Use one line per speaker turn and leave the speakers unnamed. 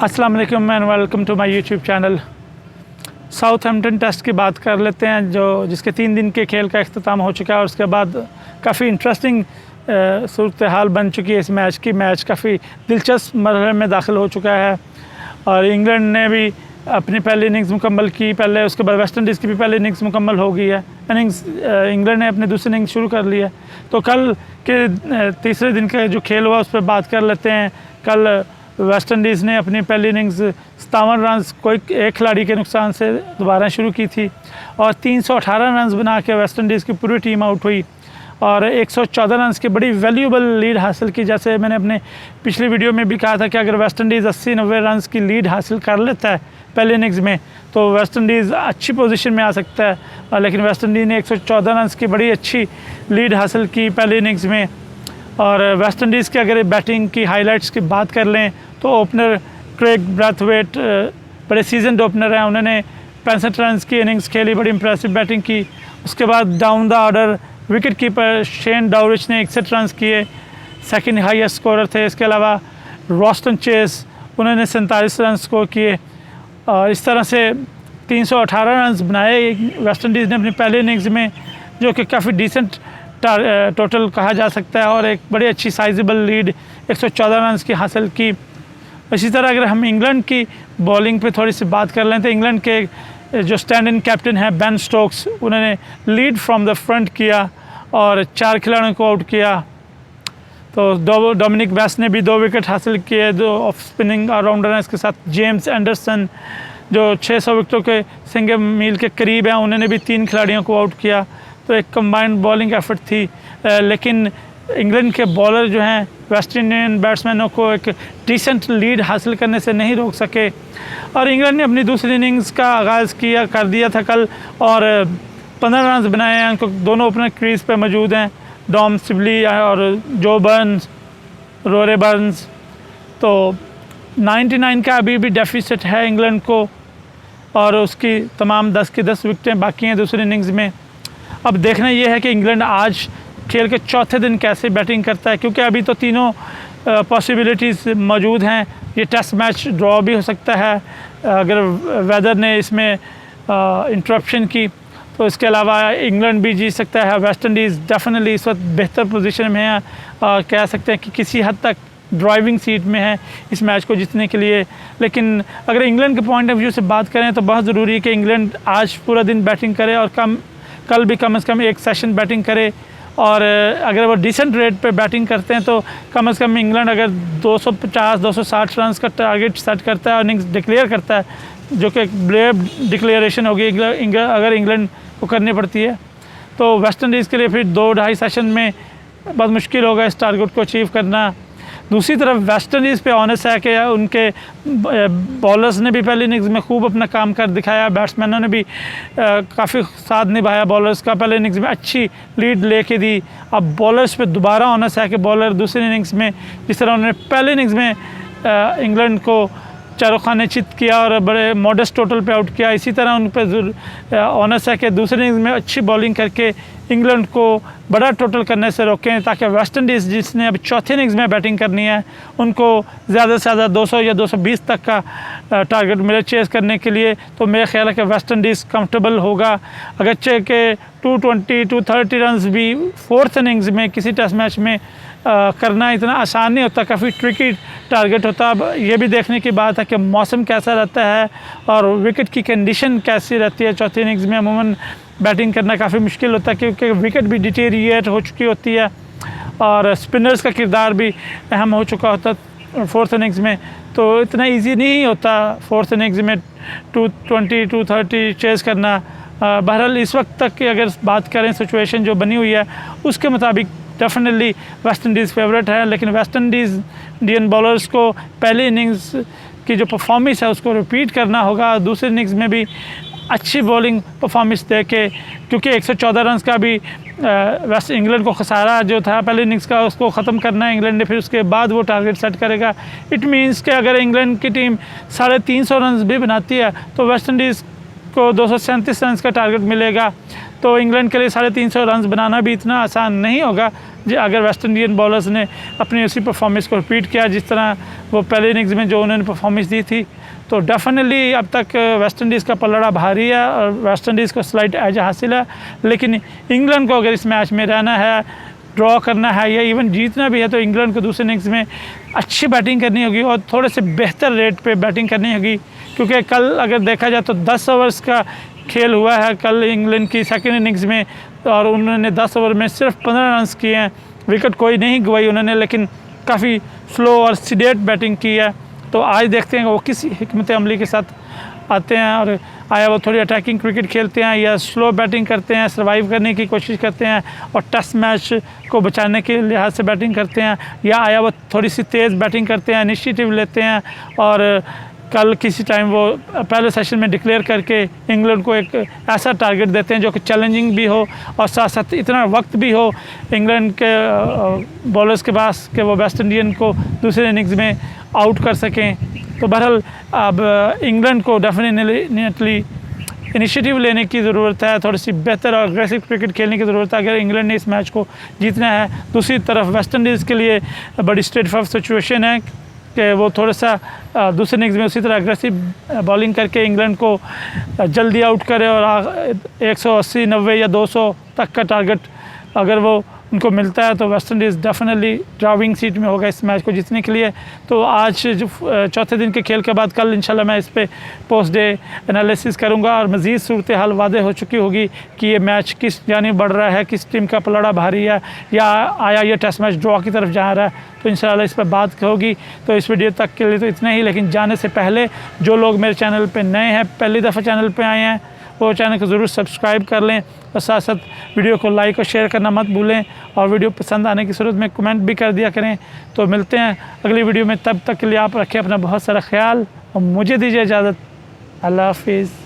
अस्सलाम वालेकुम and welcome to my YouTube channel. Southampton test की बात कर लेते हैं जिसके 3 दिन के खेल का अख्ताम हो चुका है और उसके बाद काफ़ी इंटरेस्टिंग सूरत हाल बन चुकी है इस मैच की। मैच काफ़ी दिलचस्प मरहले में दाखिल हो चुका है और इंग्लैंड ने भी अपनी पहली इनिंग्स मुकम्मल की पहले, उसके बाद वेस्ट इंडीज़ की भी पहली इनिंग्स मुकम्मल हो गई है। इंग्लैंड ने अपनी दूसरी इनिंग्स शुरू कर ली है। तो कल के तीसरे दिन का जो खेल हुआ उस पर बात कर लेते हैं। कल वेस्ट इंडीज़ ने अपनी पहली इनिंग्स 57 रन कोई एक खिलाड़ी के नुकसान से दोबारा शुरू की थी और 318 रन बना के वेस्ट इंडीज़ की पूरी टीम आउट हुई और 114 रन की बड़ी वैल्यूएबल लीड हासिल की। जैसे मैंने अपने पिछली वीडियो में भी कहा था कि अगर वेस्ट इंडीज़ 80-90 रन की लीड हासिल कर लेता है पहले इनिंग्स में तो वेस्ट इंडीज़ अच्छी पोजीशन में आ सकता है, लेकिन वेस्ट इंडीज़ ने 114 रन की बड़ी अच्छी लीड हासिल की पहले इनिंग्स में। और वेस्ट इंडीज़ की अगर बैटिंग की हाइलाइट्स की बात कर लें तो ओपनर क्रेग ब्रैथवेट बड़े सीजनड ओपनर हैं, उन्होंने 65 रन की इनिंग्स खेली, बड़ी इंप्रेसिव बैटिंग की। उसके बाद down the order wicket keeper Shane Dowrich ने 61 रन किए, सेकंड हाईएस्ट स्कोरर थे। इसके अलावा रॉस्टन चेस उन्होंने 47 रन स्कोर किए और इस तरह से 318 रन बनाए वेस्ट इंडीज़ ने अपनी पहले इनिंग्स में, जो कि काफ़ी डिसेंट टोटल कहा जा सकता है और एक बड़ी अच्छी साइजेबल लीड 114 रन की हासिल की। इसी तरह अगर हम इंग्लैंड की बॉलिंग पे थोड़ी सी बात कर लें तो इंग्लैंड के जो स्टैंड इन कैप्टन है बेन स्टोक्स, उन्होंने लीड फ्रॉम द फ्रंट किया और 4 खिलाड़ियों को आउट किया। तो डोमिनिक बेस्ट ने भी 2 विकेट हासिल किए, 2 ऑफ स्पिनिंग ऑलराउंडर हैं। इसके साथ जेम्स एंडरसन जो 600 विकेटों के सिंगल मील के करीब हैं, उन्होंने भी 3 खिलाड़ियों को आउट किया। तो एक कंबाइंड बॉलिंग एफर्ट थी, लेकिन इंग्लैंड के बॉलर जो हैं वेस्ट इंडियन बैट्समैनों को एक डिसेंट लीड हासिल करने से नहीं रोक सके और इंग्लैंड ने अपनी दूसरी इनिंग्स का आगाज़ कर दिया था कल और 15 रन बनाए हैं। उनको दोनों ओपनर क्रीज पे मौजूद हैं, डॉम सिबली और जो बर्न्स, रोरे बर्न्स। तो 99 का अभी भी डेफिसिट है इंग्लैंड को और उसकी तमाम 10 की 10 विकेटें बाकी हैं दूसरी इनिंग्स में। अब देखना ये है कि इंग्लैंड आज खेल के चौथे दिन कैसे बैटिंग करता है, क्योंकि अभी तो तीनों पॉसिबिलिटीज़ मौजूद हैं। ये टेस्ट मैच ड्रॉ भी हो सकता है अगर वेदर ने इसमें इंटरप्शन की, तो इसके अलावा इंग्लैंड भी जीत सकता है। वेस्ट इंडीज़ डेफिनेटली इस वक्त बेहतर पोजीशन में है और कह सकते हैं कि किसी हद तक ड्राइविंग सीट में है इस मैच को जीतने के लिए। लेकिन अगर इंग्लैंड के पॉइंट ऑफ व्यू से बात करें तो बहुत ज़रूरी है कि इंग्लैंड आज पूरा दिन बैटिंग करे और कल भी कम से कम एक सेशन बैटिंग करे और अगर वो डिसेंट रेट पे बैटिंग करते हैं तो कम से कम इंग्लैंड अगर 250-260 रन का टारगेट सेट करता है और इनिंग्स डिक्लेयर करता है, जो कि एक ब्रेव डिक्लेरेशन होगी अगर इंग्लैंड को करनी पड़ती है, तो वेस्ट इंडीज़ के लिए फिर 2-2.5 सेशन में बहुत मुश्किल होगा इस टारगेट को अचीव करना। दूसरी तरफ वेस्ट इंडीज़ पे ऑनेस्ट है कि उनके बॉलर्स ने भी पहली इनिंग्स में खूब अपना काम कर दिखाया, बैट्समैनों ने भी काफ़ी साथ निभाया बॉलर्स का, पहले इनिंग्स में अच्छी लीड लेके दी। अब बॉलर्स पे दोबारा ऑनेस्ट है कि बॉलर दूसरी इनिंग्स में जिस तरह उन्होंने पहले इनिंग्स में इंग्लैंड को शाहरुख खान ने चित किया और बड़े मॉडेस्ट टोटल पे आउट किया, इसी तरह उन पर ऑनेस्ट है कि दूसरी इनिंग्स में अच्छी बॉलिंग करके इंग्लैंड को बड़ा टोटल करने से रोकें, ताकि वेस्ट इंडीज़ जिसने अब चौथे इनिंग्स में बैटिंग करनी है उनको ज़्यादा से ज़्यादा 200 या 220 तक का टारगेट मिले चेस करने के लिए। तो मेरा ख्याल है कि वेस्ट इंडीज़ कंफर्टेबल होगा, अगरचे के 220-230 रन भी 4th इनिंग्स में किसी टेस्ट मैच में करना इतना आसान नहीं होता, काफ़ी ट्रिकी टारगेट होता है। अब ये भी देखने की बात है कि मौसम कैसा रहता है और विकेट की कंडीशन कैसी रहती है। चौथी इनिंग्स में अमूमन बैटिंग करना काफ़ी मुश्किल होता है क्योंकि विकेट भी डिटेरिएट हो चुकी होती है और स्पिनर्स का किरदार भी अहम हो चुका होता है 4th इनिंग्स में। तो इतना ईजी नहीं होता 4th इनिंग्स में 220-230 चेज़ करना। बहरहाल इस वक्त तक की अगर बात करें सिचुएशन जो बनी हुई है उसके मुताबिक डेफिनेटली वेस्ट इंडीज़ फेवरेट है, लेकिन वेस्ट इंडियन बॉलर्स को पहली इनिंग्स की जो परफॉर्मेंस है उसको रिपीट करना होगा, दूसरी इनिंग्स में भी अच्छी बॉलिंग परफॉर्मेंस दे के, क्योंकि 114 रन का भी वेस्ट इंग्लैंड को खसारा जो था पहले इनिंग्स का उसको ख़त्म करना है इंग्लैंड ने, फिर उसके बाद वो टारगेट सेट करेगा। इट मीन्स कि अगर इंग्लैंड की टीम 350 रन भी बनाती है तो वेस्ट इंडीज़ को 237 रन का टारगेट मिलेगा। तो इंग्लैंड के लिए 350 रन बनाना भी इतना आसान नहीं होगा, अगर वेस्ट इंडियन बॉलर्स ने अपनी उसी परफॉर्मेंस को रिपीट किया जिस तरह वो पहले इनिंग्स में जो उन्होंने परफॉर्मेंस दी थी, तो डेफिनेटली अब तक वेस्ट इंडीज़ का पलड़ा भारी है और वेस्ट इंडीज़ को स्लाइट एज हासिल है। लेकिन इंग्लैंड को अगर इस मैच में रहना है, ड्रॉ करना है या इवन जीतना भी है, तो इंग्लैंड को दूसरे इनिंग्स में अच्छी बैटिंग करनी होगी और थोड़े से बेहतर रेट पे बैटिंग करनी होगी, क्योंकि कल अगर देखा जाए तो 10 ओवर्स का खेल हुआ है कल इंग्लैंड की सेकंड इनिंग्स में, और उन्होंने 10 ओवर में सिर्फ 15 रन किए हैं, विकेट कोई नहीं गवाई उन्होंने, लेकिन काफ़ी स्लो और सीडेट बैटिंग की है। तो आज देखते हैं कि वो किस हिकमत अमली के साथ आते हैं और आया वो थोड़ी अटैकिंग क्रिकेट खेलते हैं या स्लो बैटिंग करते हैं, सर्वाइव करने की कोशिश करते हैं और टेस्ट मैच को बचाने के लिहाज से बैटिंग करते हैं, या आया वो थोड़ी सी तेज़ बैटिंग करते हैं, इनिशिएटिव लेते हैं और कल किसी टाइम वो पहले सेशन में डिक्लेयर करके इंग्लैंड को एक ऐसा टारगेट देते हैं जो कि चैलेंजिंग भी हो और साथ साथ इतना वक्त भी हो इंग्लैंड के बॉलर्स के पास कि वो वेस्ट इंडियन को दूसरे इनिंग्स में आउट कर सकें। तो बहरहाल अब इंग्लैंड को डेफिनेटली इनिशिएटिव लेने की ज़रूरत है, थोड़ी सी बेहतर और अग्रेसिव क्रिकेट खेलने की ज़रूरत है अगर इंग्लैंड ने इस मैच को जीतना है। दूसरी तरफ वेस्ट इंडीज़ के लिए बड़ी स्ट्रेट फॉरवर्ड सिचुएशन है कि वो थोड़ा सा दूसरे इनिंग्स में उसी तरह अग्रेसिव बॉलिंग करके इंग्लैंड को जल्दी आउट करे और 180, 90 या 200 तक का टारगेट अगर वो उनको मिलता है तो West Indies definitely driving seat में होगा इस मैच को जीतने के लिए। तो आज जो चौथे दिन के खेल के बाद कल इंशाल्लाह मैं इस पे पोस्ट डे एनालिसिस करूंगा और मज़ीद सूरत हाल वादे हो चुकी होगी कि ये मैच किस जानिब बढ़ रहा है, किस टीम का पलड़ा भारी है या आया ये टेस्ट मैच ड्रॉ की तरफ जा रहा है, तो इंशाल्लाह इस पर बात होगी। तो इस वीडियो तक के लिए तो इतना ही, लेकिन जाने से पहले जो लोग मेरे चैनल पर नए हैं, पहली दफ़ा चैनल पर आए हैं, वो चैनल को ज़रूर सब्सक्राइब कर लें और साथ साथ वीडियो को लाइक और शेयर करना मत भूलें और वीडियो पसंद आने की सूरत में कमेंट भी कर दिया करें। तो मिलते हैं अगली वीडियो में, तब तक के लिए आप रखें अपना बहुत सारा ख्याल और मुझे दीजिए इजाज़त। अल्लाह हाफिज़।